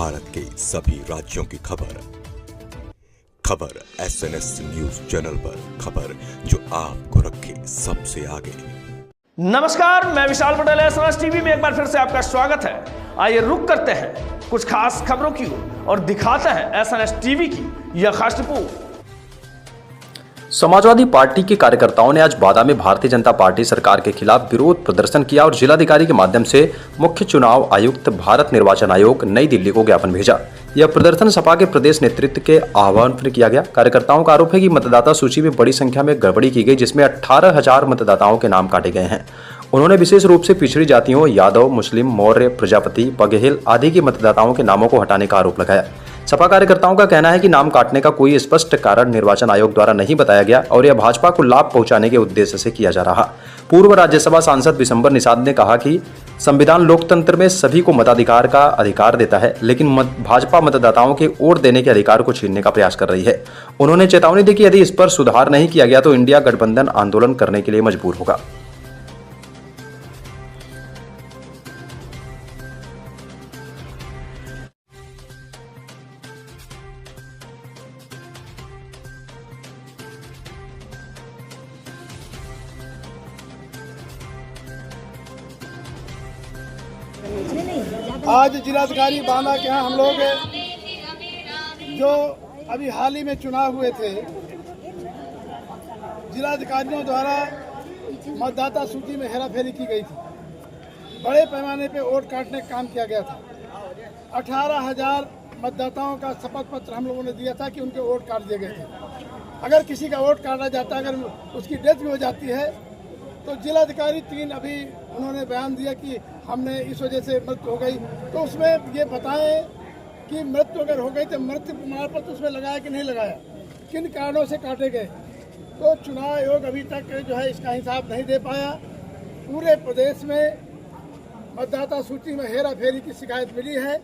भारत के सभी राज्यों की खबर SNS न्यूज चैनल पर, खबर जो आपको रखे सबसे आगे। नमस्कार, मैं विशाल पटेल, SNS टीवी में एक बार फिर से आपका स्वागत है। आइए रुक करते हैं कुछ खास खबरों की ओर और दिखाते हैं SNS टीवी की यह खास रिपोर्ट। समाजवादी पार्टी के कार्यकर्ताओं ने आज बादा में भारतीय जनता पार्टी सरकार के खिलाफ विरोध प्रदर्शन किया और जिलाधिकारी के माध्यम से मुख्य चुनाव आयुक्त भारत निर्वाचन आयोग नई दिल्ली को ज्ञापन भेजा। यह प्रदर्शन सपा के प्रदेश नेतृत्व के आह्वान पर किया गया। कार्यकर्ताओं का आरोप है कि मतदाता सूची में बड़ी संख्या में गड़बड़ी की गई, जिसमें 18,000 मतदाताओं के नाम काटे गए हैं। उन्होंने विशेष रूप से पिछड़ी जातियों यादव, मुस्लिम, मौर्य, प्रजापति, बघेल आदि के मतदाताओं के नामों को हटाने का आरोप लगाया। सपा कार्यकर्ताओं का कहना है कि नाम काटने का कोई स्पष्ट कारण निर्वाचन आयोग द्वारा नहीं बताया गया और यह भाजपा को लाभ पहुंचाने के उद्देश्य से किया जा रहा। पूर्व राज्यसभा सांसद विशंबर निषाद ने कहा कि संविधान लोकतंत्र में सभी को मताधिकार का अधिकार देता है, लेकिन भाजपा मतदाताओं के वोट देने के अधिकार को छीनने का प्रयास कर रही है। उन्होंने चेतावनी दी कि यदि इस पर सुधार नहीं किया गया तो इंडिया गठबंधन आंदोलन करने के लिए मजबूर होगा। आज जिलाधिकारी बांदा के यहाँ हम लोग जो अभी हाल ही में चुनाव हुए थे, जिलाधिकारियों द्वारा मतदाता सूची में हेराफेरी की गई थी। बड़े पैमाने पे वोट काटने का काम किया गया था। 18,000 मतदाताओं का शपथ पत्र हम लोगों ने दिया था कि उनके वोट काट दिए गए थे। अगर किसी का वोट काटा जाता, अगर उसकी डेथ भी हो जाती है तो जिलाधिकारी 3 अभी उन्होंने बयान दिया कि हमने इस वजह से मृत्यु हो गई, तो उसमें ये बताएं कि मृत्यु अगर हो गई तो मृत्यु प्रमाण पत्र उसमें लगाया कि नहीं लगाया, किन कारणों से काटे गए। तो चुनाव आयोग अभी तक जो है इसका हिसाब नहीं दे पाया। पूरे प्रदेश में मतदाता सूची में हेराफेरी की शिकायत मिली है,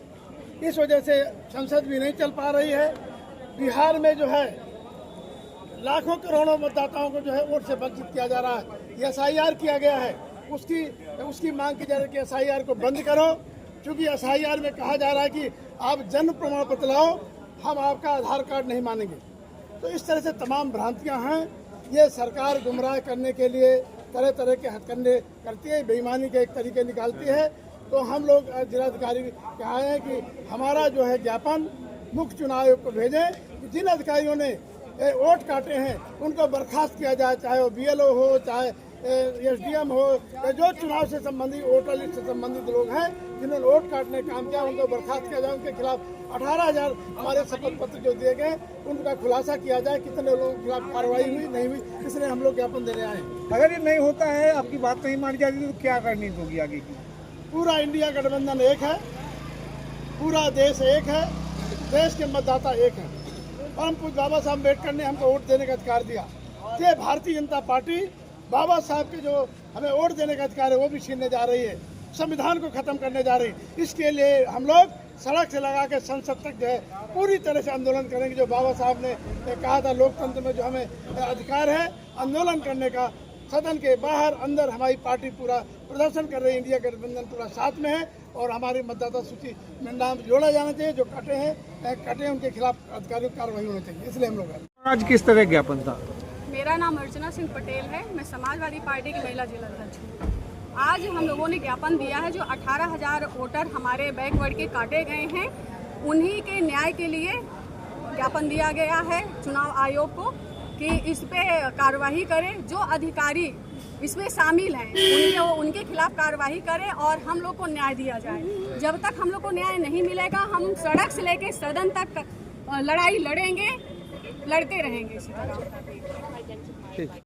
इस वजह से संसद भी नहीं चल पा रही है। बिहार में जो है लाखों करोड़ों मतदाताओं को जो है वोट से वंचित किया जा रहा है। ये SIR किया गया है, उसकी मांग की जा रही है कि SIR को बंद करो, क्योंकि SIR में कहा जा रहा है कि आप जन्म प्रमाण पत्र लाओ, हम आपका आधार कार्ड नहीं मानेंगे। तो इस तरह से तमाम भ्रांतियां हैं। ये सरकार गुमराह करने के लिए तरह तरह के हथकंडे करती है, बेईमानी के एक तरीके निकालती है। तो हम लोग जिलाधिकारी कहा है कि हमारा जो है ज्ञापन मुख्य चुनाव आयोग को भेजें कि जिन अधिकारियों ने वोट काटे हैं उनको बर्खास्त किया जाए, चाहे वो BLO हो, चाहे SDM हो, या जो चुनाव से संबंधित वोटर लिस्ट से संबंधित लोग हैं जिन्होंने वोट काटने का काम किया उनको बर्खास्त किया जाए। उनके खिलाफ 18,000 हमारे शपथ पत्र जो दिए गए उनका खुलासा किया जाए, कितने लोगों के खिलाफ कार्रवाई हुई नहीं हुई, इसलिए हम लोग ज्ञापन देने आए। अगर ये नहीं होता है, आपकी बात नहीं मानी जाती तो क्या करनी होगी आगे की? पूरा इंडिया गठबंधन एक है, पूरा देश एक है, देश के मतदाता एक है। परम पूज्य बाबा साहब अम्बेडकर ने हमको वोट देने का अधिकार दिया। ये भारतीय जनता पार्टी बाबा साहब के जो हमें वोट देने का अधिकार है वो भी छीनने जा रही है, संविधान को खत्म करने जा रही है। इसके लिए हम लोग सड़क से लगा के संसद तक जो है पूरी तरह से आंदोलन करेंगे। जो बाबा साहब ने कहा था लोकतंत्र में जो हमें अधिकार है आंदोलन करने का, सदन के बाहर अंदर हमारी पार्टी पूरा प्रदर्शन कर रही है। इंडिया गठबंधन पूरा साथ में है और हमारी मतदाता सूची में नाम जोड़ा जाना चाहिए। जो कटे उनके खिलाफ अधिकारियों की कार्रवाई होनी चाहिए, इसलिए हम लोग आज किस तरह ज्ञापन था? मेरा नाम अर्चना सिंह पटेल है, मैं समाजवादी पार्टी की महिला जिलाध्यक्ष हूँ। आज हम लोगों ने ज्ञापन दिया है, जो 18,000 वोटर हमारे बैकवर्ड के काटे गए हैं, उन्हीं के न्याय के लिए ज्ञापन दिया गया है चुनाव आयोग को कि इस पे कार्रवाई करें। जो अधिकारी इसमें शामिल हैं उनके खिलाफ कार्रवाई करें और हम लोग को न्याय दिया जाए। जब तक हम लोग को न्याय नहीं मिलेगा, हम सड़क से लेकर सदन तक लड़ाई लड़ेंगे, लड़ते रहेंगे इसी तरह।